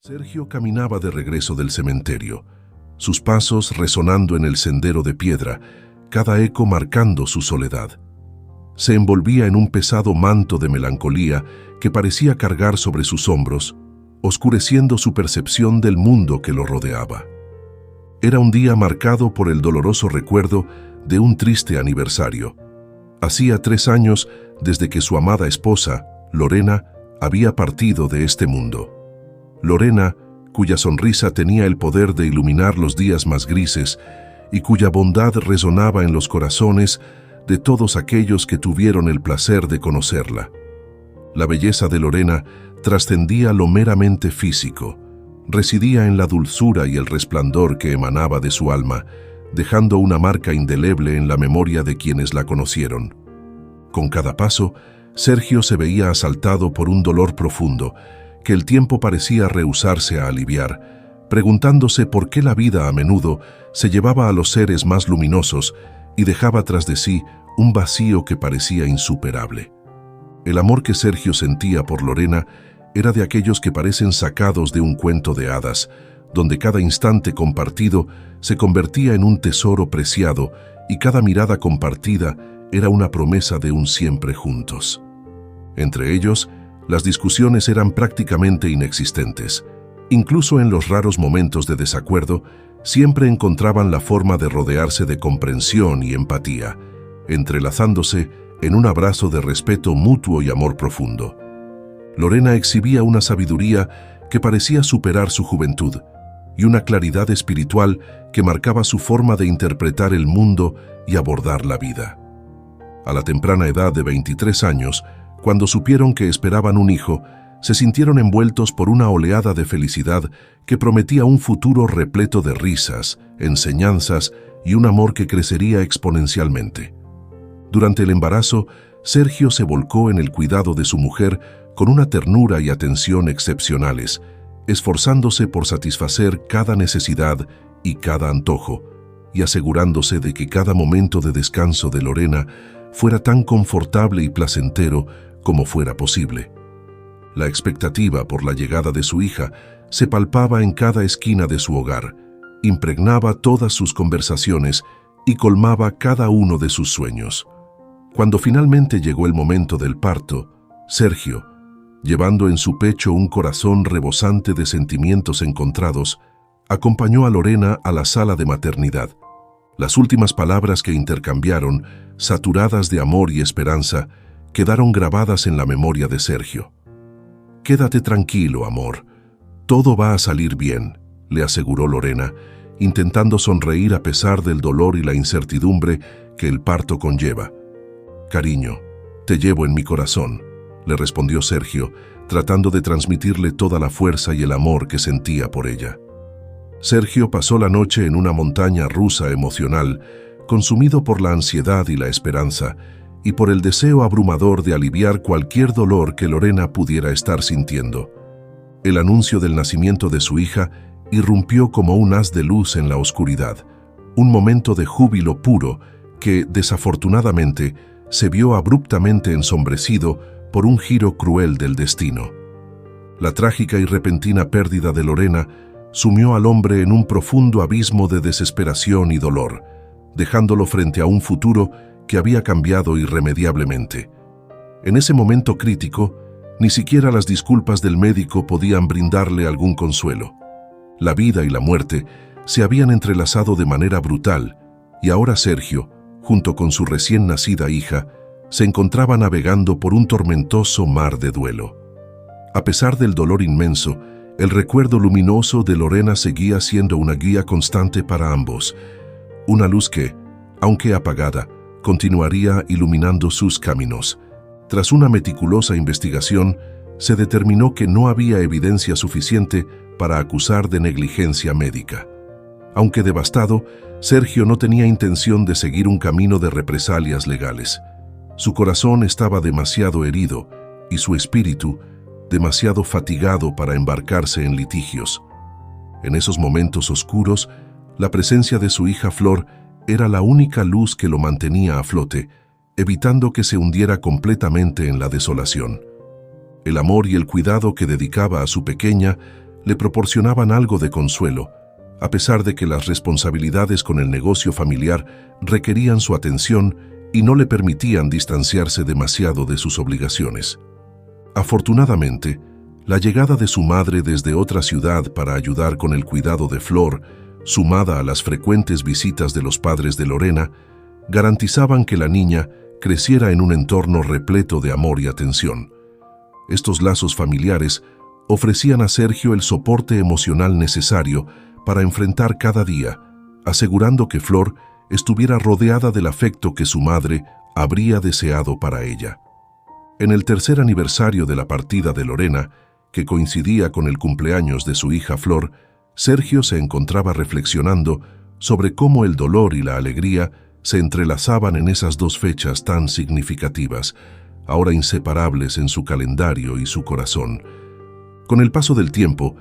Sergio caminaba de regreso del cementerio, sus pasos resonando en el sendero de piedra, cada eco marcando su soledad. Se envolvía en un pesado manto de melancolía que parecía cargar sobre sus hombros, oscureciendo su percepción del mundo que lo rodeaba. Era un día marcado por el doloroso recuerdo de un triste aniversario. Hacía 3 años desde que su amada esposa, Lorena, había partido de este mundo. Lorena, cuya sonrisa tenía el poder de iluminar los días más grises y cuya bondad resonaba en los corazones de todos aquellos que tuvieron el placer de conocerla. La belleza de Lorena trascendía lo meramente físico, residía en la dulzura y el resplandor que emanaba de su alma, dejando una marca indeleble en la memoria de quienes la conocieron. Con cada paso, Sergio se veía asaltado por un dolor profundo, que el tiempo parecía rehusarse a aliviar, preguntándose por qué la vida a menudo se llevaba a los seres más luminosos y dejaba tras de sí un vacío que parecía insuperable. El amor que Sergio sentía por Lorena era de aquellos que parecen sacados de un cuento de hadas, donde cada instante compartido se convertía en un tesoro preciado y cada mirada compartida era una promesa de un siempre juntos. Entre ellos, las discusiones eran prácticamente inexistentes. Incluso en los raros momentos de desacuerdo, siempre encontraban la forma de rodearse de comprensión y empatía, entrelazándose en un abrazo de respeto mutuo y amor profundo. Lorena exhibía una sabiduría que parecía superar su juventud y una claridad espiritual que marcaba su forma de interpretar el mundo y abordar la vida. A la temprana edad de 23 años, cuando supieron que esperaban un hijo, se sintieron envueltos por una oleada de felicidad que prometía un futuro repleto de risas, enseñanzas y un amor que crecería exponencialmente. Durante el embarazo, Sergio se volcó en el cuidado de su mujer con una ternura y atención excepcionales, esforzándose por satisfacer cada necesidad y cada antojo, y asegurándose de que cada momento de descanso de Lorena fuera tan confortable y placentero como fuera posible. La expectativa por la llegada de su hija se palpaba en cada esquina de su hogar, impregnaba todas sus conversaciones y colmaba cada uno de sus sueños. Cuando finalmente llegó el momento del parto, Sergio, llevando en su pecho un corazón rebosante de sentimientos encontrados, acompañó a Lorena a la sala de maternidad. Las últimas palabras que intercambiaron, saturadas de amor y esperanza, quedaron grabadas en la memoria de Sergio. «Quédate tranquilo, amor. Todo va a salir bien», le aseguró Lorena, intentando sonreír a pesar del dolor y la incertidumbre que el parto conlleva. «Cariño, te llevo en mi corazón», le respondió Sergio, tratando de transmitirle toda la fuerza y el amor que sentía por ella. Sergio pasó la noche en una montaña rusa emocional, consumido por la ansiedad y la esperanza, y por el deseo abrumador de aliviar cualquier dolor que Lorena pudiera estar sintiendo. El anuncio del nacimiento de su hija irrumpió como un haz de luz en la oscuridad, un momento de júbilo puro que, desafortunadamente, se vio abruptamente ensombrecido por un giro cruel del destino. La trágica y repentina pérdida de Lorena sumió al hombre en un profundo abismo de desesperación y dolor, dejándolo frente a un futuro que había cambiado irremediablemente. En ese momento crítico, ni siquiera las disculpas del médico podían brindarle algún consuelo. La vida y la muerte se habían entrelazado de manera brutal, y ahora Sergio, junto con su recién nacida hija, se encontraba navegando por un tormentoso mar de duelo. A pesar del dolor inmenso, el recuerdo luminoso de Lorena seguía siendo una guía constante para ambos, una luz que, aunque apagada, continuaría iluminando sus caminos. Tras una meticulosa investigación, se determinó que no había evidencia suficiente para acusar de negligencia médica. Aunque devastado, Sergio no tenía intención de seguir un camino de represalias legales. Su corazón estaba demasiado herido y su espíritu demasiado fatigado para embarcarse en litigios. En esos momentos oscuros, la presencia de su hija Flor era la única luz que lo mantenía a flote, evitando que se hundiera completamente en la desolación. El amor y el cuidado que dedicaba a su pequeña le proporcionaban algo de consuelo, a pesar de que las responsabilidades con el negocio familiar requerían su atención y no le permitían distanciarse demasiado de sus obligaciones. Afortunadamente, la llegada de su madre desde otra ciudad para ayudar con el cuidado de Flor, sumada a las frecuentes visitas de los padres de Lorena, garantizaban que la niña creciera en un entorno repleto de amor y atención. Estos lazos familiares ofrecían a Sergio el soporte emocional necesario para enfrentar cada día, asegurando que Flor estuviera rodeada del afecto que su madre habría deseado para ella. En el tercer aniversario de la partida de Lorena, que coincidía con el cumpleaños de su hija Flor, Sergio se encontraba reflexionando sobre cómo el dolor y la alegría se entrelazaban en esas dos fechas tan significativas, ahora inseparables en su calendario y su corazón. Con el paso del tiempo,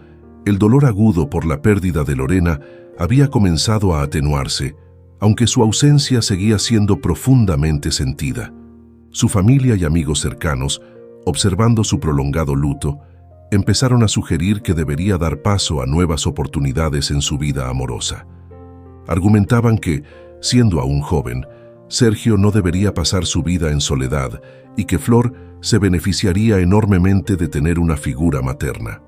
el dolor agudo por la pérdida de Lorena había comenzado a atenuarse, aunque su ausencia seguía siendo profundamente sentida. Su familia y amigos cercanos, observando su prolongado luto, empezaron a sugerir que debería dar paso a nuevas oportunidades en su vida amorosa. Argumentaban que, siendo aún joven, Sergio no debería pasar su vida en soledad y que Flor se beneficiaría enormemente de tener una figura materna.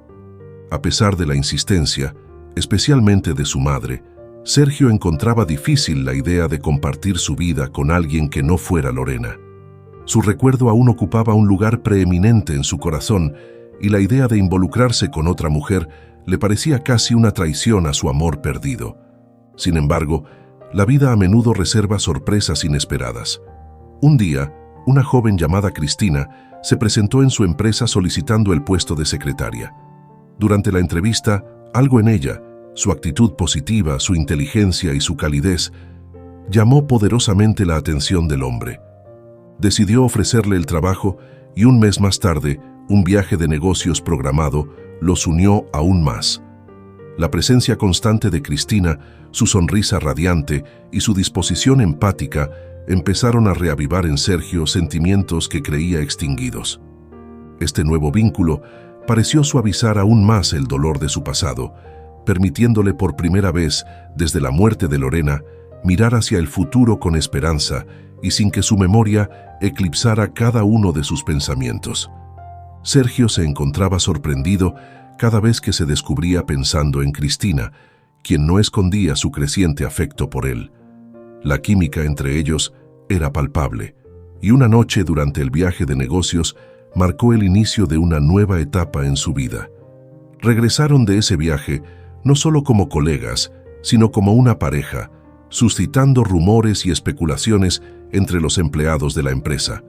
A pesar de la insistencia, especialmente de su madre, Sergio encontraba difícil la idea de compartir su vida con alguien que no fuera Lorena. Su recuerdo aún ocupaba un lugar preeminente en su corazón y la idea de involucrarse con otra mujer le parecía casi una traición a su amor perdido. Sin embargo, la vida a menudo reserva sorpresas inesperadas. Un día, una joven llamada Cristina se presentó en su empresa solicitando el puesto de secretaria. Durante la entrevista, algo en ella, su actitud positiva, su inteligencia y su calidez, llamó poderosamente la atención del hombre. Decidió ofrecerle el trabajo y un mes más tarde, un viaje de negocios programado los unió aún más. La presencia constante de Cristina, su sonrisa radiante y su disposición empática empezaron a reavivar en Sergio sentimientos que creía extinguidos. Este nuevo vínculo pareció suavizar aún más el dolor de su pasado, permitiéndole por primera vez, desde la muerte de Lorena, mirar hacia el futuro con esperanza y sin que su memoria eclipsara cada uno de sus pensamientos. Sergio se encontraba sorprendido cada vez que se descubría pensando en Cristina, quien no escondía su creciente afecto por él. La química entre ellos era palpable, y una noche durante el viaje de negocios marcó el inicio de una nueva etapa en su vida. Regresaron de ese viaje no solo como colegas, sino como una pareja, suscitando rumores y especulaciones entre los empleados de la empresa.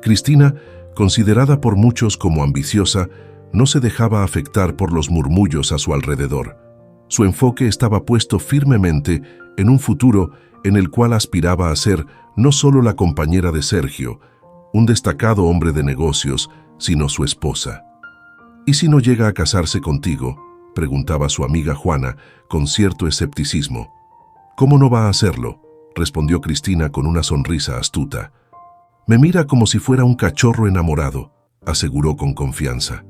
Cristina, considerada por muchos como ambiciosa, no se dejaba afectar por los murmullos a su alrededor. Su enfoque estaba puesto firmemente en un futuro en el cual aspiraba a ser no solo la compañera de Sergio, un destacado hombre de negocios, sino su esposa. ¿Y si no llega a casarse contigo?, preguntaba su amiga Juana con cierto escepticismo. «¿Cómo no va a hacerlo?», respondió Cristina con una sonrisa astuta. «Me mira como si fuera un cachorro enamorado», aseguró con confianza.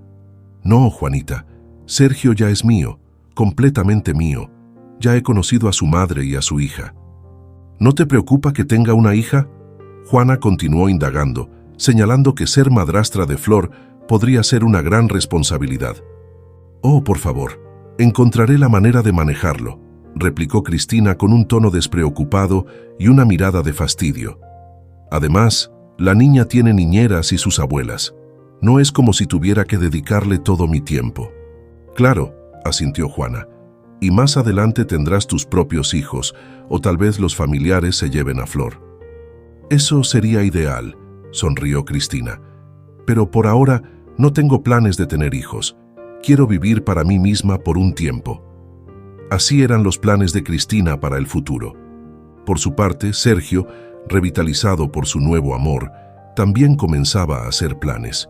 «No, Juanita, Sergio ya es mío, completamente mío. Ya he conocido a su madre y a su hija». «¿No te preocupa que tenga una hija?», Juana continuó indagando, señalando que ser madrastra de Flor podría ser una gran responsabilidad. «Oh, por favor, encontraré la manera de manejarlo», replicó Cristina con un tono despreocupado y una mirada de fastidio. «Además, la niña tiene niñeras y sus abuelas. No es como si tuviera que dedicarle todo mi tiempo». «Claro», asintió Juana, «y más adelante tendrás tus propios hijos, o tal vez los familiares se lleven a Flor». «Eso sería ideal», sonrió Cristina. «Pero por ahora no tengo planes de tener hijos. Quiero vivir para mí misma por un tiempo». Así eran los planes de Cristina para el futuro. Por su parte, Sergio, revitalizado por su nuevo amor, también comenzaba a hacer planes.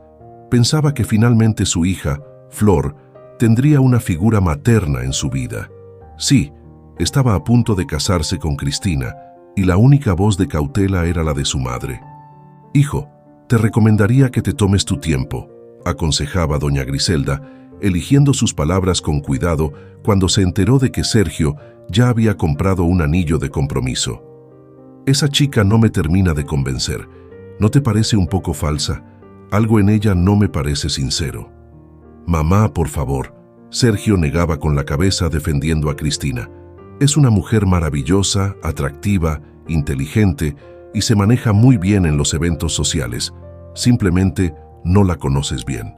Pensaba que finalmente su hija, Flor, tendría una figura materna en su vida. Sí, estaba a punto de casarse con Cristina, y la única voz de cautela era la de su madre. «Hijo, te recomendaría que te tomes tu tiempo», aconsejaba doña Griselda, eligiendo sus palabras con cuidado cuando se enteró de que Sergio ya había comprado un anillo de compromiso. «Esa chica no me termina de convencer. ¿No te parece un poco falsa? Algo en ella no me parece sincero». «Mamá, por favor». Sergio negaba con la cabeza defendiendo a Cristina. «Es una mujer maravillosa, atractiva, inteligente y se maneja muy bien en los eventos sociales. Simplemente no la conoces bien».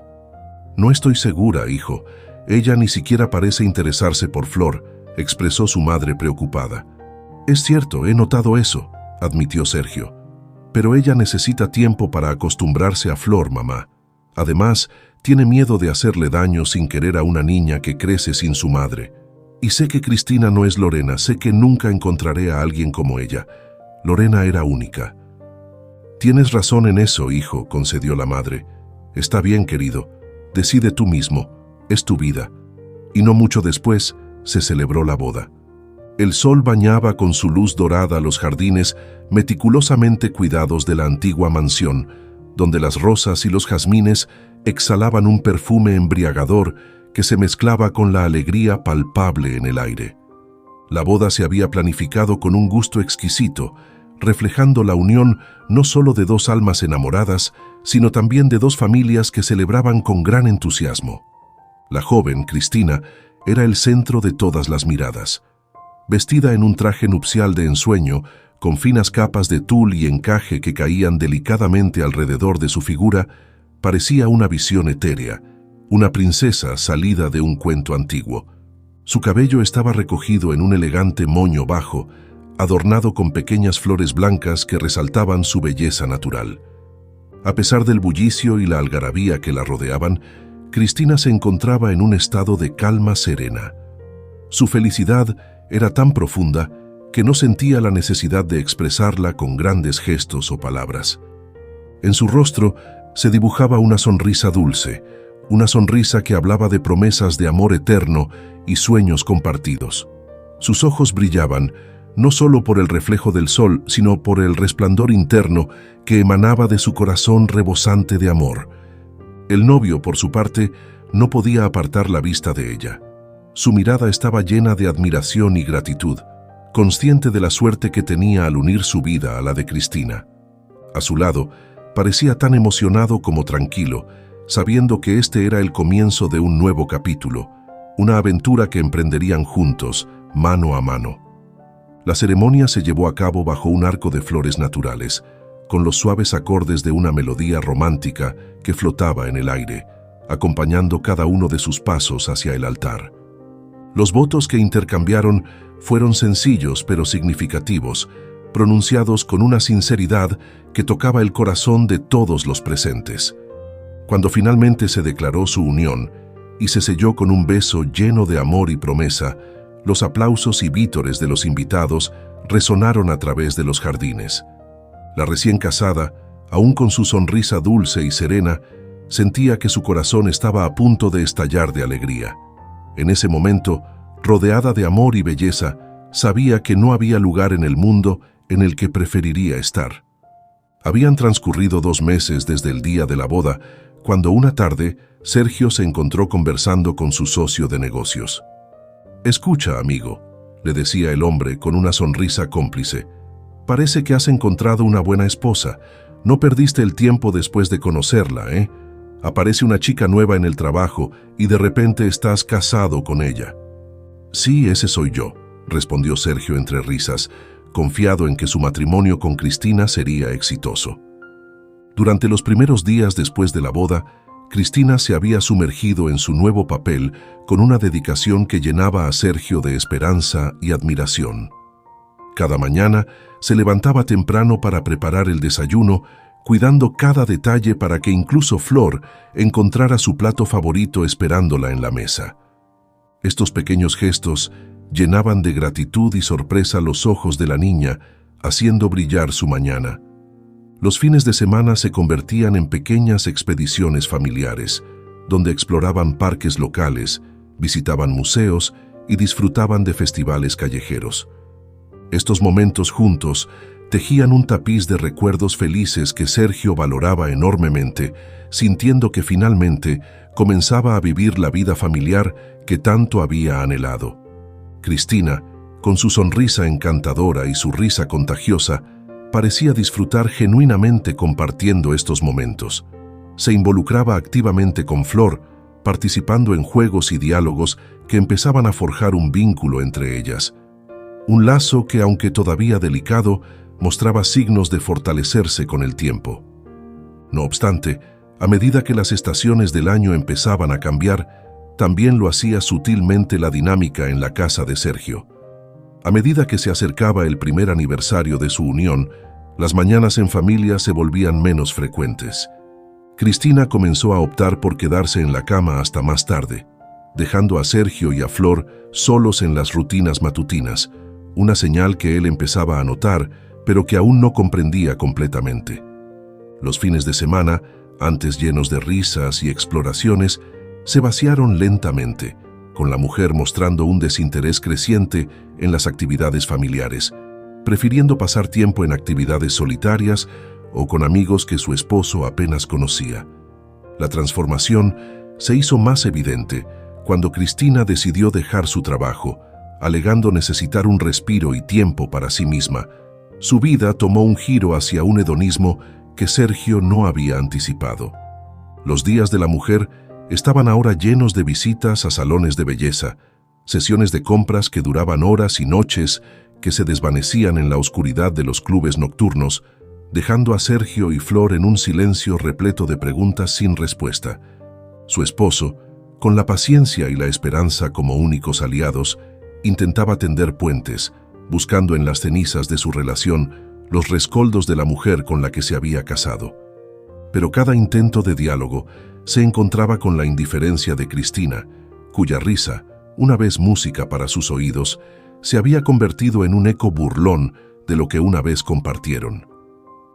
«No estoy segura, hijo. Ella ni siquiera parece interesarse por Flor», expresó su madre preocupada. «Es cierto, he notado eso», admitió Sergio. «Pero ella necesita tiempo para acostumbrarse a Flor, mamá. Además, tiene miedo de hacerle daño sin querer a una niña que crece sin su madre. Y sé que Cristina no es Lorena, sé que nunca encontraré a alguien como ella. Lorena era única». «Tienes razón en eso, hijo», concedió la madre. «Está bien, querido. Decide tú mismo. Es tu vida». Y no mucho después, se celebró la boda. El sol bañaba con su luz dorada los jardines meticulosamente cuidados de la antigua mansión, donde las rosas y los jazmines exhalaban un perfume embriagador que se mezclaba con la alegría palpable en el aire. La boda se había planificado con un gusto exquisito, reflejando la unión no solo de dos almas enamoradas, sino también de dos familias que celebraban con gran entusiasmo. La joven, Cristina, era el centro de todas las miradas. Vestida en un traje nupcial de ensueño, con finas capas de tul y encaje que caían delicadamente alrededor de su figura, parecía una visión etérea, una princesa salida de un cuento antiguo. Su cabello estaba recogido en un elegante moño bajo, adornado con pequeñas flores blancas que resaltaban su belleza natural. A pesar del bullicio y la algarabía que la rodeaban, Cristina se encontraba en un estado de calma serena. Su felicidad era tan profunda que no sentía la necesidad de expresarla con grandes gestos o palabras. En su rostro se dibujaba una sonrisa dulce, una sonrisa que hablaba de promesas de amor eterno y sueños compartidos. Sus ojos brillaban, no solo por el reflejo del sol, sino por el resplandor interno que emanaba de su corazón rebosante de amor. El novio, por su parte, no podía apartar la vista de ella. Su mirada estaba llena de admiración y gratitud, consciente de la suerte que tenía al unir su vida a la de Cristina. A su lado, parecía tan emocionado como tranquilo, sabiendo que este era el comienzo de un nuevo capítulo, una aventura que emprenderían juntos, mano a mano. La ceremonia se llevó a cabo bajo un arco de flores naturales, con los suaves acordes de una melodía romántica que flotaba en el aire, acompañando cada uno de sus pasos hacia el altar. Los votos que intercambiaron fueron sencillos pero significativos, pronunciados con una sinceridad que tocaba el corazón de todos los presentes. Cuando finalmente se declaró su unión y se selló con un beso lleno de amor y promesa, los aplausos y vítores de los invitados resonaron a través de los jardines. La recién casada, aún con su sonrisa dulce y serena, sentía que su corazón estaba a punto de estallar de alegría. En ese momento, rodeada de amor y belleza, sabía que no había lugar en el mundo en el que preferiría estar. Habían transcurrido 2 meses desde el día de la boda, cuando una tarde Sergio se encontró conversando con su socio de negocios. «Escucha, amigo», le decía el hombre con una sonrisa cómplice. «Parece que has encontrado una buena esposa. No perdiste el tiempo después de conocerla, ¿eh? Aparece una chica nueva en el trabajo y de repente estás casado con ella». «Sí, ese soy yo», respondió Sergio entre risas, confiado en que su matrimonio con Cristina sería exitoso. Durante los primeros días después de la boda, Cristina se había sumergido en su nuevo papel con una dedicación que llenaba a Sergio de esperanza y admiración. Cada mañana se levantaba temprano para preparar el desayuno, cuidando cada detalle para que incluso Flor encontrara su plato favorito esperándola en la mesa. Estos pequeños gestos llenaban de gratitud y sorpresa los ojos de la niña, haciendo brillar su mañana. Los fines de semana se convertían en pequeñas expediciones familiares, donde exploraban parques locales, visitaban museos y disfrutaban de festivales callejeros. Estos momentos juntos tejían un tapiz de recuerdos felices que Sergio valoraba enormemente, sintiendo que finalmente comenzaba a vivir la vida familiar que tanto había anhelado. Cristina, con su sonrisa encantadora y su risa contagiosa, parecía disfrutar genuinamente compartiendo estos momentos. Se involucraba activamente con Flor, participando en juegos y diálogos que empezaban a forjar un vínculo entre ellas. Un lazo que, aunque todavía delicado, mostraba signos de fortalecerse con el tiempo. No obstante, a medida que las estaciones del año empezaban a cambiar, también lo hacía sutilmente la dinámica en la casa de Sergio. A medida que se acercaba el primer aniversario de su unión, las mañanas en familia se volvían menos frecuentes. Cristina comenzó a optar por quedarse en la cama hasta más tarde, dejando a Sergio y a Flor solos en las rutinas matutinas, una señal que él empezaba a notar, pero que aún no comprendía completamente. Los fines de semana, antes llenos de risas y exploraciones, se vaciaron lentamente, con la mujer mostrando un desinterés creciente en las actividades familiares, prefiriendo pasar tiempo en actividades solitarias o con amigos que su esposo apenas conocía. La transformación se hizo más evidente cuando Cristina decidió dejar su trabajo, alegando necesitar un respiro y tiempo para sí misma. Su vida tomó un giro hacia un hedonismo que Sergio no había anticipado. Los días de la mujer estaban ahora llenos de visitas a salones de belleza, sesiones de compras que duraban horas y noches que se desvanecían en la oscuridad de los clubes nocturnos, dejando a Sergio y Flor en un silencio repleto de preguntas sin respuesta. Su esposo, con la paciencia y la esperanza como únicos aliados, intentaba tender puentes, buscando en las cenizas de su relación los rescoldos de la mujer con la que se había casado. Pero cada intento de diálogo se encontraba con la indiferencia de Cristina, cuya risa, una vez música para sus oídos, se había convertido en un eco burlón de lo que una vez compartieron.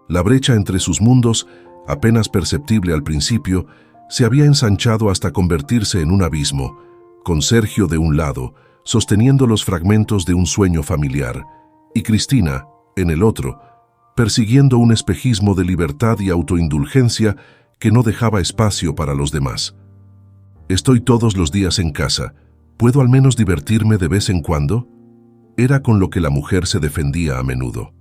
La brecha entre sus mundos, apenas perceptible al principio, se había ensanchado hasta convertirse en un abismo, con Sergio de un lado, sosteniendo los fragmentos de un sueño familiar, y Cristina, en el otro, persiguiendo un espejismo de libertad y autoindulgencia que no dejaba espacio para los demás. «Estoy todos los días en casa. ¿Puedo al menos divertirme de vez en cuando?», era con lo que la mujer se defendía a menudo.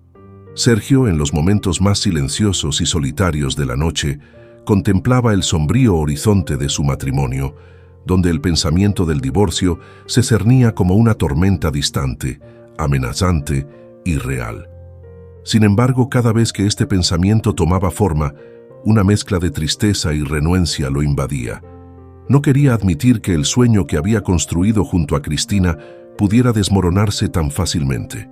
Sergio, en los momentos más silenciosos y solitarios de la noche, contemplaba el sombrío horizonte de su matrimonio, donde el pensamiento del divorcio se cernía como una tormenta distante, amenazante y real. Sin embargo, cada vez que este pensamiento tomaba forma, una mezcla de tristeza y renuencia lo invadía. No quería admitir que el sueño que había construido junto a Cristina pudiera desmoronarse tan fácilmente.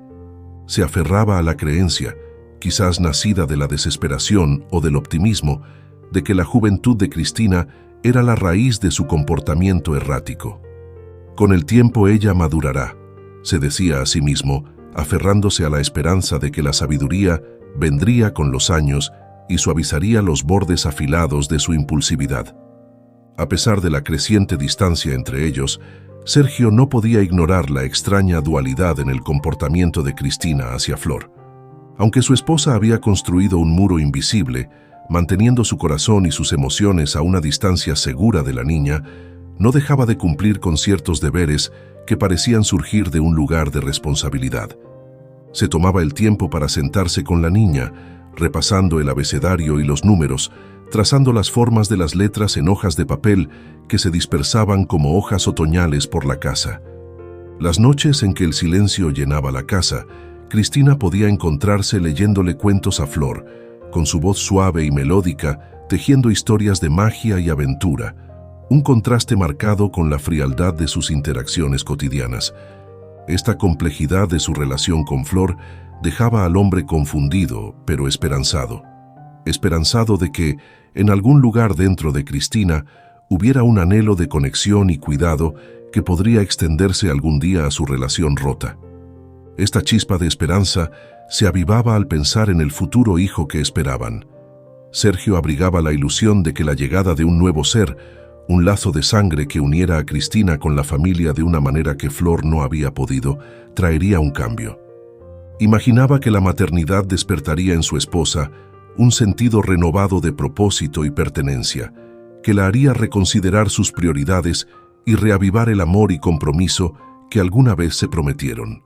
Se aferraba a la creencia, quizás nacida de la desesperación o del optimismo, de que la juventud de Cristina era la raíz de su comportamiento errático. «Con el tiempo ella madurará», se decía a sí mismo, aferrándose a la esperanza de que la sabiduría vendría con los años y suavizaría los bordes afilados de su impulsividad. A pesar de la creciente distancia entre ellos, Sergio no podía ignorar la extraña dualidad en el comportamiento de Cristina hacia Flor. Aunque su esposa había construido un muro invisible, manteniendo su corazón y sus emociones a una distancia segura de la niña, no dejaba de cumplir con ciertos deberes que parecían surgir de un lugar de responsabilidad. Se tomaba el tiempo para sentarse con la niña, repasando el abecedario y los números, trazando las formas de las letras en hojas de papel que se dispersaban como hojas otoñales por la casa. Las noches en que el silencio llenaba la casa, Cristina podía encontrarse leyéndole cuentos a Flor, con su voz suave y melódica, tejiendo historias de magia y aventura, un contraste marcado con la frialdad de sus interacciones cotidianas. Esta complejidad de su relación con Flor dejaba al hombre confundido, pero esperanzado. Esperanzado de que, en algún lugar dentro de Cristina, hubiera un anhelo de conexión y cuidado que podría extenderse algún día a su relación rota. Esta chispa de esperanza se avivaba al pensar en el futuro hijo que esperaban. Sergio abrigaba la ilusión de que la llegada de un nuevo ser, un lazo de sangre que uniera a Cristina con la familia de una manera que Flor no había podido, traería un cambio. Imaginaba que la maternidad despertaría en su esposa un sentido renovado de propósito y pertenencia, que la haría reconsiderar sus prioridades y reavivar el amor y compromiso que alguna vez se prometieron.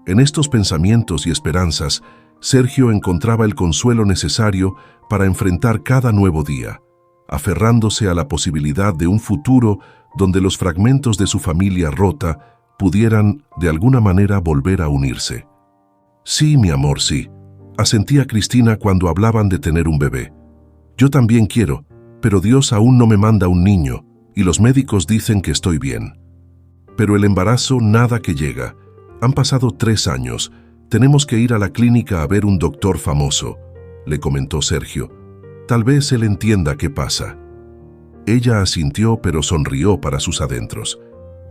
En estos pensamientos y esperanzas, Sergio encontraba el consuelo necesario para enfrentar cada nuevo día, aferrándose a la posibilidad de un futuro donde los fragmentos de su familia rota pudieran, de alguna manera, volver a unirse. Sí, mi amor, sí, asentía Cristina cuando hablaban de tener un bebé. Yo también quiero, pero Dios aún no me manda un niño y los médicos dicen que estoy bien. Pero el embarazo nada que llega. Han pasado 3 años. Tenemos que ir a la clínica a ver un doctor famoso, le comentó Sergio. Tal vez él entienda qué pasa. Ella asintió, pero sonrió para sus adentros.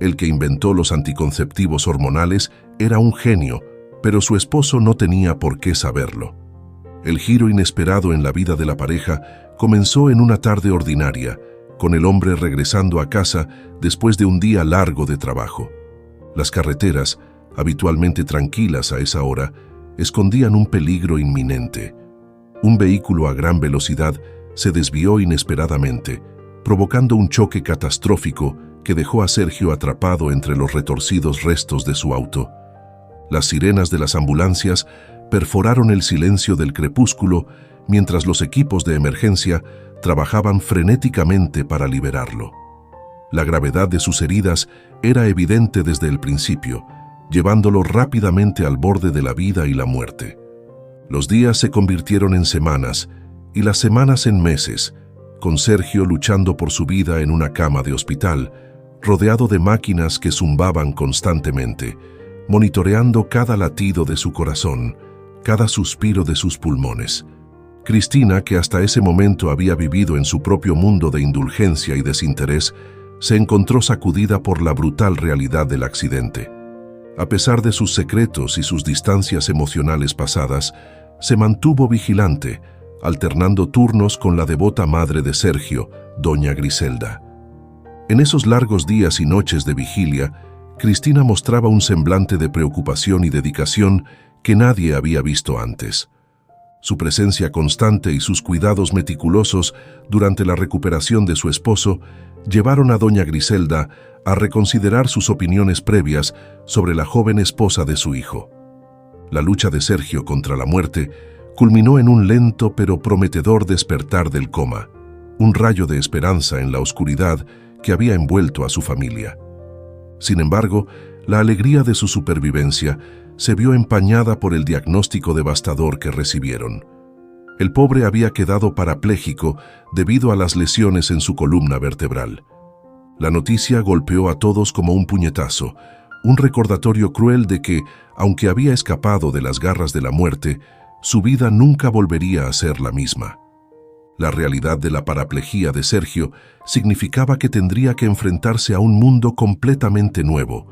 El que inventó los anticonceptivos hormonales era un genio, pero su esposo no tenía por qué saberlo. El giro inesperado en la vida de la pareja comenzó en una tarde ordinaria, con el hombre regresando a casa después de un día largo de trabajo. Las carreteras, habitualmente tranquilas a esa hora, escondían un peligro inminente. Un vehículo a gran velocidad se desvió inesperadamente, provocando un choque catastrófico que dejó a Sergio atrapado entre los retorcidos restos de su auto. Las sirenas de las ambulancias perforaron el silencio del crepúsculo mientras los equipos de emergencia trabajaban frenéticamente para liberarlo. La gravedad de sus heridas era evidente desde el principio, llevándolo rápidamente al borde de la vida y la muerte. Los días se convirtieron en semanas y las semanas en meses, con Sergio luchando por su vida en una cama de hospital, rodeado de máquinas que zumbaban constantemente, monitoreando cada latido de su corazón, cada suspiro de sus pulmones. Cristina, que hasta ese momento había vivido en su propio mundo de indulgencia y desinterés, se encontró sacudida por la brutal realidad del accidente. A pesar de sus secretos y sus distancias emocionales pasadas, se mantuvo vigilante, alternando turnos con la devota madre de Sergio, doña Griselda. En esos largos días y noches de vigilia, Cristina mostraba un semblante de preocupación y dedicación que nadie había visto antes. Su presencia constante y sus cuidados meticulosos durante la recuperación de su esposo llevaron a doña Griselda a reconsiderar sus opiniones previas sobre la joven esposa de su hijo. La lucha de Sergio contra la muerte culminó en un lento pero prometedor despertar del coma, un rayo de esperanza en la oscuridad que había envuelto a su familia. Sin embargo, la alegría de su supervivencia se vio empañada por el diagnóstico devastador que recibieron. El pobre había quedado parapléjico debido a las lesiones en su columna vertebral. La noticia golpeó a todos como un puñetazo, un recordatorio cruel de que, aunque había escapado de las garras de la muerte, su vida nunca volvería a ser la misma. La realidad de la paraplejía de Sergio significaba que tendría que enfrentarse a un mundo completamente nuevo,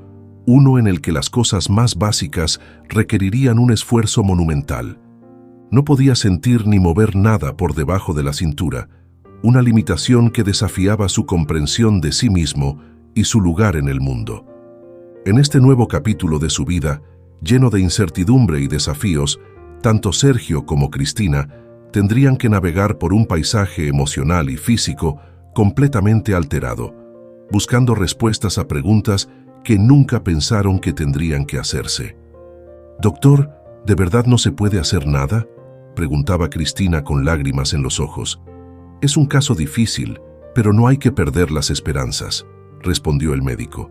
uno en el que las cosas más básicas requerirían un esfuerzo monumental. No podía sentir ni mover nada por debajo de la cintura, una limitación que desafiaba su comprensión de sí mismo y su lugar en el mundo. En este nuevo capítulo de su vida, lleno de incertidumbre y desafíos, tanto Sergio como Cristina tendrían que navegar por un paisaje emocional y físico completamente alterado, buscando respuestas a preguntas que nunca pensaron que tendrían que hacerse. «Doctor, ¿de verdad no se puede hacer nada?», preguntaba Cristina con lágrimas en los ojos. «Es un caso difícil, pero no hay que perder las esperanzas», respondió el médico.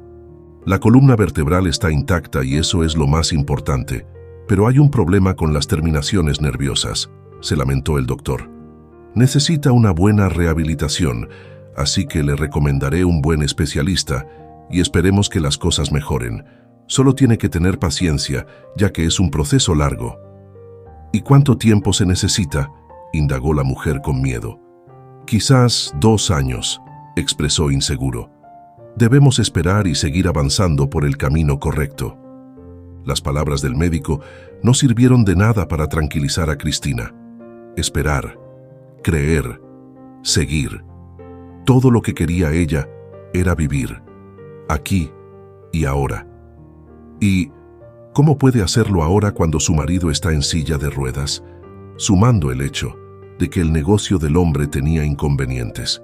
«La columna vertebral está intacta y eso es lo más importante, pero hay un problema con las terminaciones nerviosas», se lamentó el doctor. «Necesita una buena rehabilitación, así que le recomendaré un buen especialista y esperemos que las cosas mejoren. Solo tiene que tener paciencia, ya que es un proceso largo». «¿Y cuánto tiempo se necesita?», indagó la mujer con miedo. «Quizás 2 años», expresó inseguro. «Debemos esperar y seguir avanzando por el camino correcto». Las palabras del médico no sirvieron de nada para tranquilizar a Cristina. Esperar, creer, seguir. Todo lo que quería ella era vivir, aquí y ahora. Y ¿Cómo puede hacerlo ahora cuando su marido está en silla de ruedas? Sumando el hecho de que el negocio del hombre tenía inconvenientes.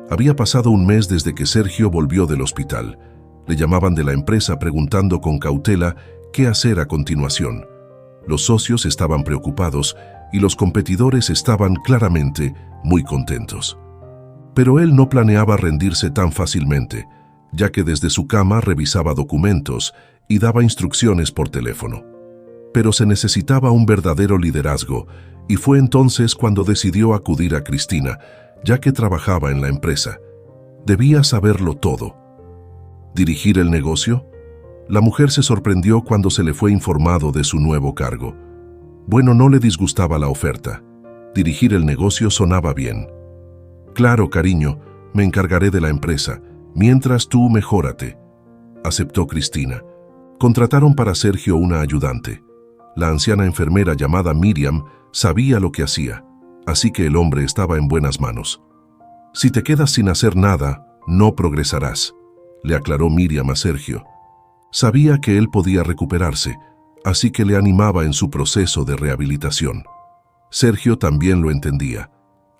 Había pasado un mes desde que Sergio volvió del hospital. Le llamaban de la empresa preguntando con cautela qué hacer a continuación. Los socios estaban preocupados y los competidores estaban claramente muy contentos. Pero él no planeaba rendirse tan fácilmente, ya que desde su cama revisaba documentos y daba instrucciones por teléfono. Pero se necesitaba un verdadero liderazgo, y fue entonces cuando decidió acudir a Cristina, ya que trabajaba en la empresa. Debía saberlo todo. ¿Dirigir el negocio? La mujer se sorprendió cuando se le fue informado de su nuevo cargo. Bueno, no le disgustaba la oferta. Dirigir el negocio sonaba bien. Claro, cariño, me encargaré de la empresa. Mientras tú mejórate, aceptó Cristina. Contrataron para Sergio una ayudante. La anciana enfermera llamada Miriam sabía lo que hacía, así que el hombre estaba en buenas manos. Si te quedas sin hacer nada, no progresarás, le aclaró Miriam a Sergio. Sabía que él podía recuperarse, así que le animaba en su proceso de rehabilitación. Sergio también lo entendía,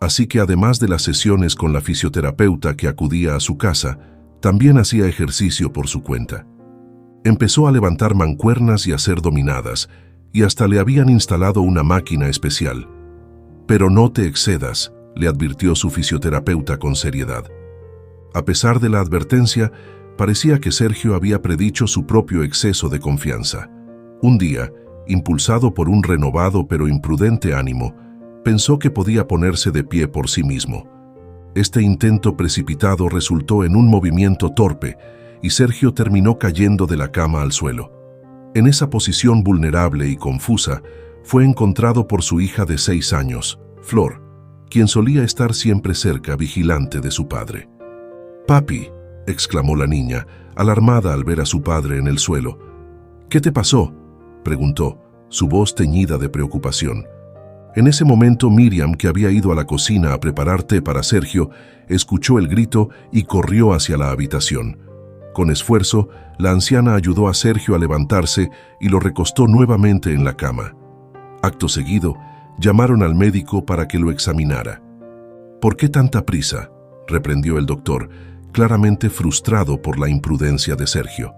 así que además de las sesiones con la fisioterapeuta que acudía a su casa, también hacía ejercicio por su cuenta. Empezó a levantar mancuernas y hacer dominadas, y hasta le habían instalado una máquina especial. Pero no te excedas, le advirtió su fisioterapeuta con seriedad. A pesar de la advertencia, parecía que Sergio había predicho su propio exceso de confianza. Un día, impulsado por un renovado pero imprudente ánimo, pensó que podía ponerse de pie por sí mismo. Este intento precipitado resultó en un movimiento torpe y Sergio terminó cayendo de la cama al suelo. En esa posición vulnerable y confusa, fue encontrado por su hija de 6 años, Flor, quien solía estar siempre cerca, vigilante de su padre. «Papi», exclamó la niña, alarmada al ver a su padre en el suelo. «¿Qué te pasó?», preguntó, su voz teñida de preocupación. En ese momento Miriam, que había ido a la cocina a preparar té para Sergio, escuchó el grito y corrió hacia la habitación. Con esfuerzo, la anciana ayudó a Sergio a levantarse y lo recostó nuevamente en la cama. Acto seguido, llamaron al médico para que lo examinara. «¿Por qué tanta prisa?», reprendió el doctor, claramente frustrado por la imprudencia de Sergio.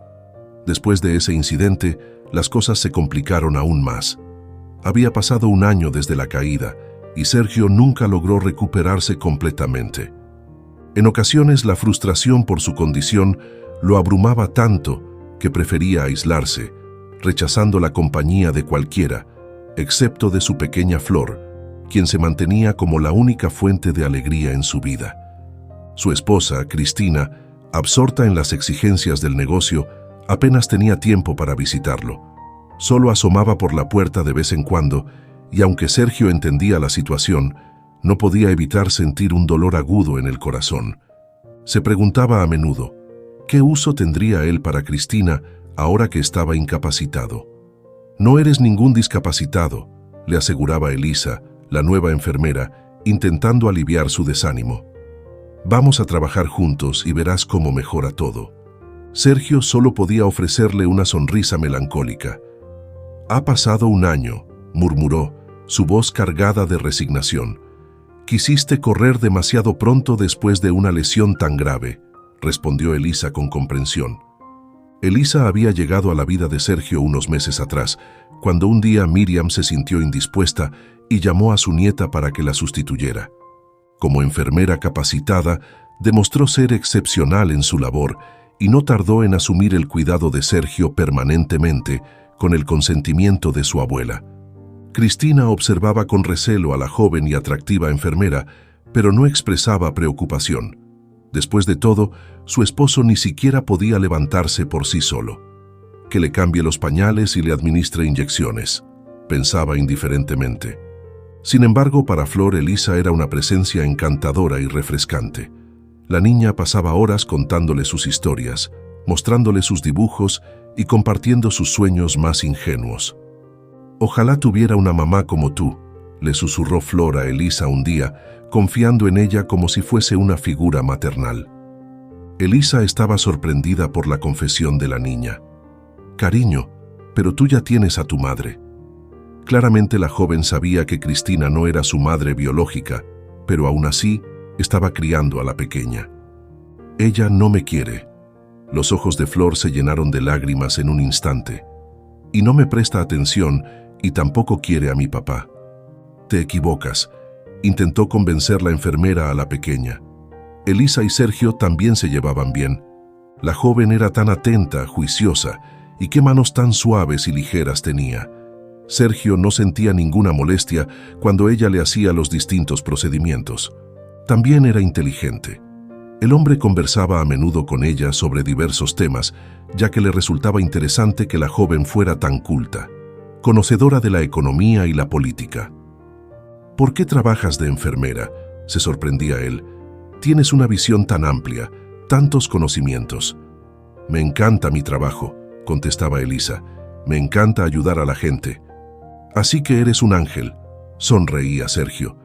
Después de ese incidente, las cosas se complicaron aún más. Había pasado un año desde la caída y Sergio nunca logró recuperarse completamente. En ocasiones, la frustración por su condición lo abrumaba tanto que prefería aislarse, rechazando la compañía de cualquiera, excepto de su pequeña Flor, quien se mantenía como la única fuente de alegría en su vida. Su esposa, Cristina, absorta en las exigencias del negocio, apenas tenía tiempo para visitarlo. Solo asomaba por la puerta de vez en cuando, y aunque Sergio entendía la situación, no podía evitar sentir un dolor agudo en el corazón. Se preguntaba a menudo, ¿qué uso tendría él para Cristina ahora que estaba incapacitado? «No eres ningún discapacitado», le aseguraba Elisa, la nueva enfermera, intentando aliviar su desánimo. «Vamos a trabajar juntos y verás cómo mejora todo». Sergio solo podía ofrecerle una sonrisa melancólica. «Ha pasado un año», murmuró, su voz cargada de resignación. «Quisiste correr demasiado pronto después de una lesión tan grave», respondió Elisa con comprensión. Elisa había llegado a la vida de Sergio unos meses atrás, cuando un día Miriam se sintió indispuesta y llamó a su nieta para que la sustituyera. Como enfermera capacitada, demostró ser excepcional en su labor y no tardó en asumir el cuidado de Sergio permanentemente, con el consentimiento de su abuela. Cristina observaba con recelo a la joven y atractiva enfermera, pero no expresaba preocupación. Después de todo, su esposo ni siquiera podía levantarse por sí solo. «Que le cambie los pañales y le administre inyecciones», pensaba indiferentemente. Sin embargo, para Flor, Elisa era una presencia encantadora y refrescante. La niña pasaba horas contándole sus historias, mostrándole sus dibujos y compartiendo sus sueños más ingenuos. «Ojalá tuviera una mamá como tú», le susurró Flor a Elisa un día, confiando en ella como si fuese una figura maternal. Elisa estaba sorprendida por la confesión de la niña. «Cariño, pero tú ya tienes a tu madre. Claramente la joven sabía que Cristina no era su madre biológica, pero aún así estaba criando a la pequeña. Ella no me quiere. Los ojos de Flor se llenaron de lágrimas en un instante. Y no me presta atención y tampoco quiere a mi papá. Te equivocas, intentó convencer la enfermera a la pequeña. Elisa y Sergio también se llevaban bien. La joven era tan atenta, juiciosa, y qué manos tan suaves y ligeras tenía. Sergio no sentía ninguna molestia cuando ella le hacía los distintos procedimientos. También era inteligente. El hombre conversaba a menudo con ella sobre diversos temas, ya que le resultaba interesante que la joven fuera tan culta, conocedora de la economía y la política. ¿Por qué trabajas de enfermera?, se sorprendía él. Tienes una visión tan amplia, tantos conocimientos. Me encanta mi trabajo, contestaba Elisa. Me encanta ayudar a la gente. Así que eres un ángel, sonreía Sergio.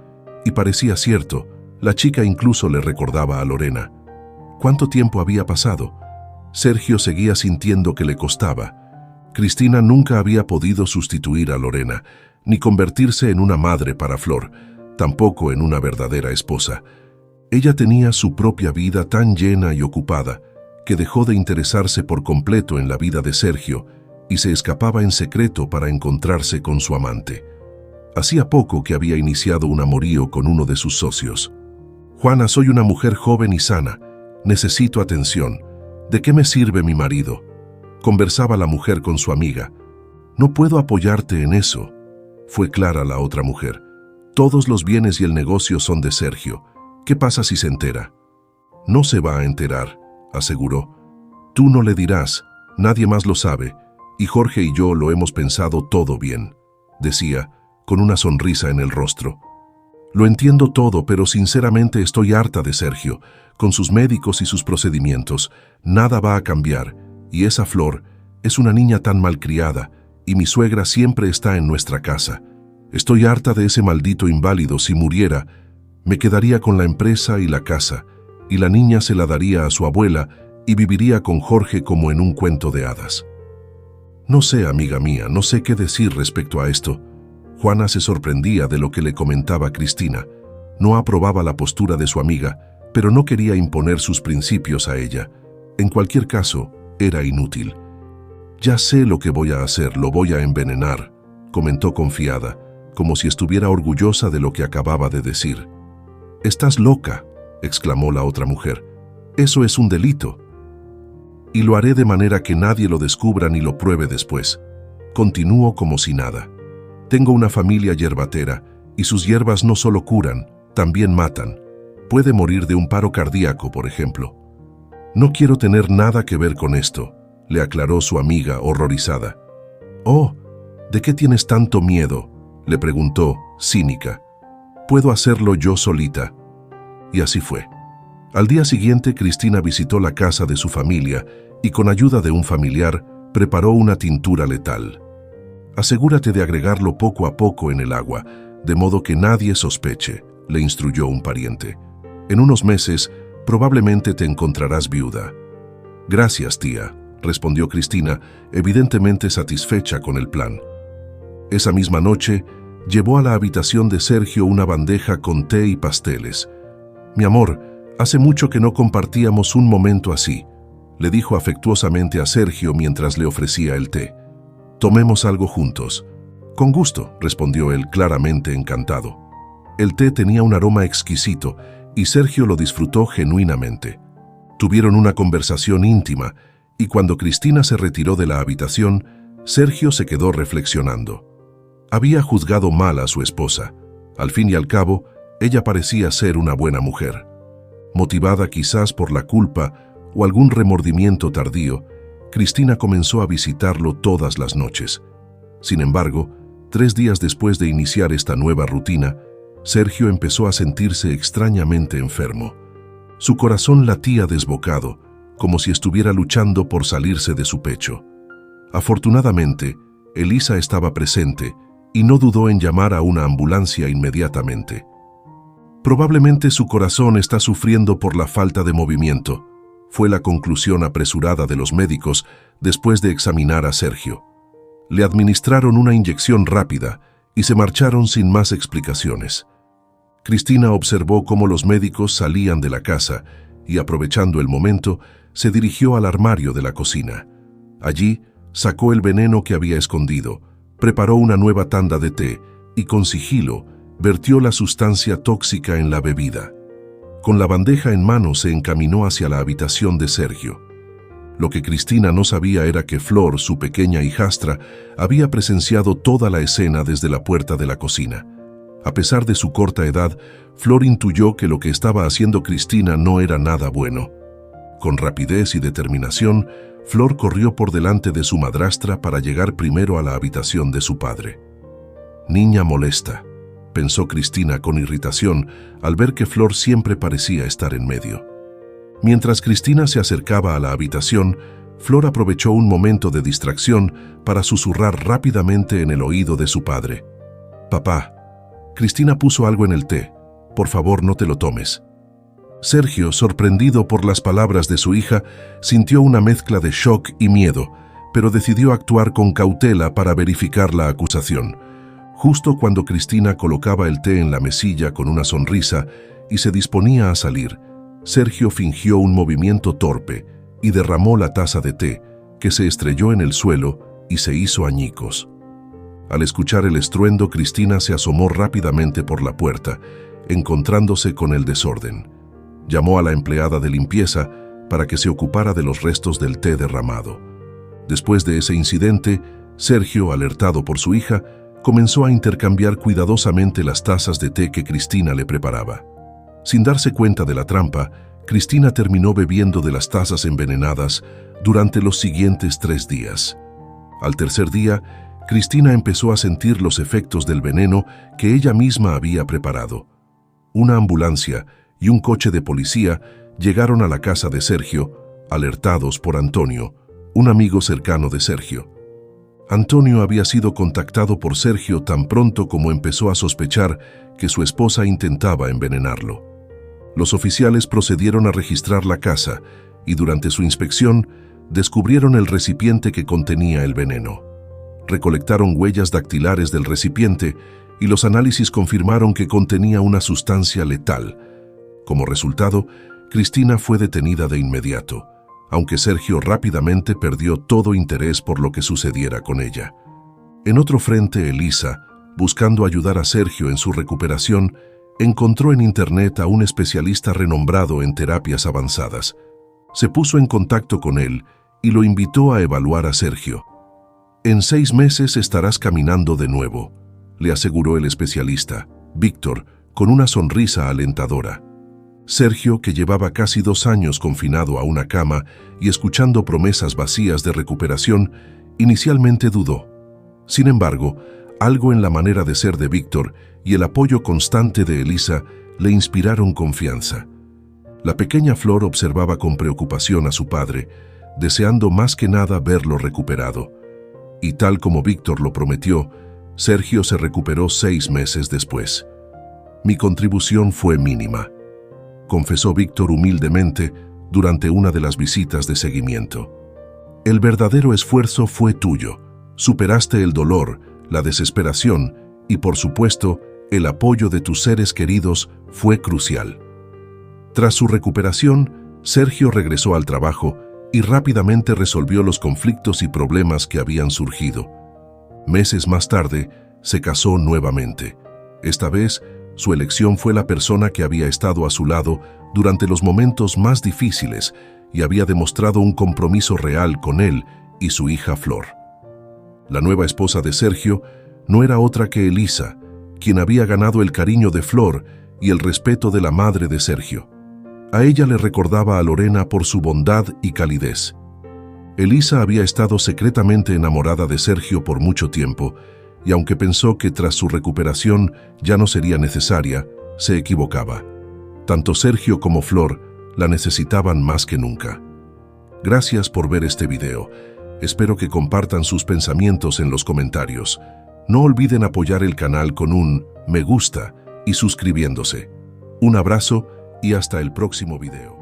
Y parecía cierto, la chica incluso le recordaba a Lorena. ¿Cuánto tiempo había pasado? Sergio seguía sintiendo que le costaba. Cristina nunca había podido sustituir a Lorena, ni convertirse en una madre para Flor, tampoco en una verdadera esposa. Ella tenía su propia vida tan llena y ocupada que dejó de interesarse por completo en la vida de Sergio y se escapaba en secreto para encontrarse con su amante. Hacía poco que había iniciado un amorío con uno de sus socios. Juana, soy una mujer joven y sana. Necesito atención. ¿De qué me sirve mi marido?, conversaba la mujer con su amiga. No puedo apoyarte en eso, fue clara la otra mujer. Todos los bienes y el negocio son de Sergio. ¿Qué pasa si se entera? No se va a enterar, aseguró. Tú no le dirás, nadie más lo sabe, y Jorge y yo lo hemos pensado todo bien, decía, con una sonrisa en el rostro. Lo entiendo todo, pero sinceramente estoy harta de Sergio. Con sus médicos y sus procedimientos, nada va a cambiar, y esa Flor es una niña tan malcriada, y mi suegra siempre está en nuestra casa. Estoy harta de ese maldito inválido. Si muriera, me quedaría con la empresa y la casa, y la niña se la daría a su abuela y viviría con Jorge como en un cuento de hadas. No sé, amiga mía, no sé qué decir respecto a esto. Juana se sorprendía de lo que le comentaba Cristina. No aprobaba la postura de su amiga, pero no quería imponer sus principios a ella. En cualquier caso, era inútil. Ya sé lo que voy a hacer, lo voy a envenenar, comentó confiada, como si estuviera orgullosa de lo que acababa de decir. «Estás loca», exclamó la otra mujer. «Eso es un delito. Y lo haré de manera que nadie lo descubra ni lo pruebe después». Continuó como si nada. «Tengo una familia yerbatera, y sus hierbas no solo curan, también matan. Puede morir de un paro cardíaco, por ejemplo». «No quiero tener nada que ver con esto», le aclaró su amiga horrorizada. «Oh, ¿de qué tienes tanto miedo?», le preguntó, cínica. «Puedo hacerlo yo solita». Y así fue. Al día siguiente, Cristina visitó la casa de su familia y con ayuda de un familiar preparó una tintura letal. «Asegúrate de agregarlo poco a poco en el agua, de modo que nadie sospeche», le instruyó un pariente. «En unos meses, probablemente te encontrarás viuda». «Gracias, tía», respondió Cristina, evidentemente satisfecha con el plan. Esa misma noche, llevó a la habitación de Sergio una bandeja con té y pasteles. «Mi amor, hace mucho que no compartíamos un momento así», le dijo afectuosamente a Sergio mientras le ofrecía el té. «Tomemos algo juntos». «Con gusto», respondió él, claramente encantado. El té tenía un aroma exquisito y Sergio lo disfrutó genuinamente. Tuvieron una conversación íntima y cuando Cristina se retiró de la habitación, Sergio se quedó reflexionando. Había juzgado mal a su esposa. Al fin y al cabo, ella parecía ser una buena mujer. Motivada quizás por la culpa o algún remordimiento tardío, Cristina comenzó a visitarlo todas las noches. Sin embargo, 3 días después de iniciar esta nueva rutina, Sergio empezó a sentirse extrañamente enfermo. Su corazón latía desbocado, como si estuviera luchando por salirse de su pecho. Afortunadamente, Elisa estaba presente y no dudó en llamar a una ambulancia inmediatamente. «Probablemente su corazón está sufriendo por la falta de movimiento», fue la conclusión apresurada de los médicos después de examinar a Sergio. Le administraron una inyección rápida y se marcharon sin más explicaciones. Cristina observó cómo los médicos salían de la casa y, aprovechando el momento, se dirigió al armario de la cocina. Allí, sacó el veneno que había escondido, preparó una nueva tanda de té y, con sigilo, vertió la sustancia tóxica en la bebida. Con la bandeja en mano se encaminó hacia la habitación de Sergio. Lo que Cristina no sabía era que Flor, su pequeña hijastra, había presenciado toda la escena desde la puerta de la cocina. A pesar de su corta edad, Flor intuyó que lo que estaba haciendo Cristina no era nada bueno. Con rapidez y determinación, Flor corrió por delante de su madrastra para llegar primero a la habitación de su padre. Niña molesta, pensó Cristina con irritación al ver que Flor siempre parecía estar en medio. Mientras Cristina se acercaba a la habitación, Flor aprovechó un momento de distracción para susurrar rápidamente en el oído de su padre. «Papá, Cristina puso algo en el té. Por favor, no te lo tomes». Sergio, sorprendido por las palabras de su hija, sintió una mezcla de shock y miedo, pero decidió actuar con cautela para verificar la acusación. Justo cuando Cristina colocaba el té en la mesilla con una sonrisa y se disponía a salir, Sergio fingió un movimiento torpe y derramó la taza de té, que se estrelló en el suelo y se hizo añicos. Al escuchar el estruendo, Cristina se asomó rápidamente por la puerta, encontrándose con el desorden. Llamó a la empleada de limpieza para que se ocupara de los restos del té derramado. Después de ese incidente, Sergio, alertado por su hija, comenzó a intercambiar cuidadosamente las tazas de té que Cristina le preparaba. Sin darse cuenta de la trampa, Cristina terminó bebiendo de las tazas envenenadas durante los siguientes 3 días. Al tercer día, Cristina empezó a sentir los efectos del veneno que ella misma había preparado. Una ambulancia y un coche de policía llegaron a la casa de Sergio, alertados por Antonio, un amigo cercano de Sergio. Antonio había sido contactado por Sergio tan pronto como empezó a sospechar que su esposa intentaba envenenarlo. Los oficiales procedieron a registrar la casa y durante su inspección descubrieron el recipiente que contenía el veneno. Recolectaron huellas dactilares del recipiente y los análisis confirmaron que contenía una sustancia letal. Como resultado, Cristina fue detenida de inmediato, aunque Sergio rápidamente perdió todo interés por lo que sucediera con ella. En otro frente, Elisa, buscando ayudar a Sergio en su recuperación, encontró en internet a un especialista renombrado en terapias avanzadas. Se puso en contacto con él y lo invitó a evaluar a Sergio. «En 6 meses estarás caminando de nuevo», le aseguró el especialista, Víctor, con una sonrisa alentadora. Sergio, que llevaba casi 2 años confinado a una cama y escuchando promesas vacías de recuperación, inicialmente dudó. Sin embargo, algo en la manera de ser de Víctor y el apoyo constante de Elisa le inspiraron confianza. La pequeña Flor observaba con preocupación a su padre, deseando más que nada verlo recuperado. Y tal como Víctor lo prometió, Sergio se recuperó 6 meses después. «Mi contribución fue mínima», confesó Víctor humildemente durante una de las visitas de seguimiento. «El verdadero esfuerzo fue tuyo. Superaste el dolor, la desesperación y, por supuesto, el apoyo de tus seres queridos fue crucial». Tras su recuperación, Sergio regresó al trabajo y rápidamente resolvió los conflictos y problemas que habían surgido. Meses más tarde, se casó nuevamente. Esta vez, su elección fue la persona que había estado a su lado durante los momentos más difíciles y había demostrado un compromiso real con él y su hija Flor. La nueva esposa de Sergio no era otra que Elisa, quien había ganado el cariño de Flor y el respeto de la madre de Sergio. A ella le recordaba a Lorena por su bondad y calidez. Elisa había estado secretamente enamorada de Sergio por mucho tiempo, y aunque pensó que tras su recuperación ya no sería necesaria, se equivocaba. Tanto Sergio como Flor la necesitaban más que nunca. Gracias por ver este video. Espero que compartan sus pensamientos en los comentarios. No olviden apoyar el canal con un me gusta y suscribiéndose. Un abrazo y hasta el próximo video.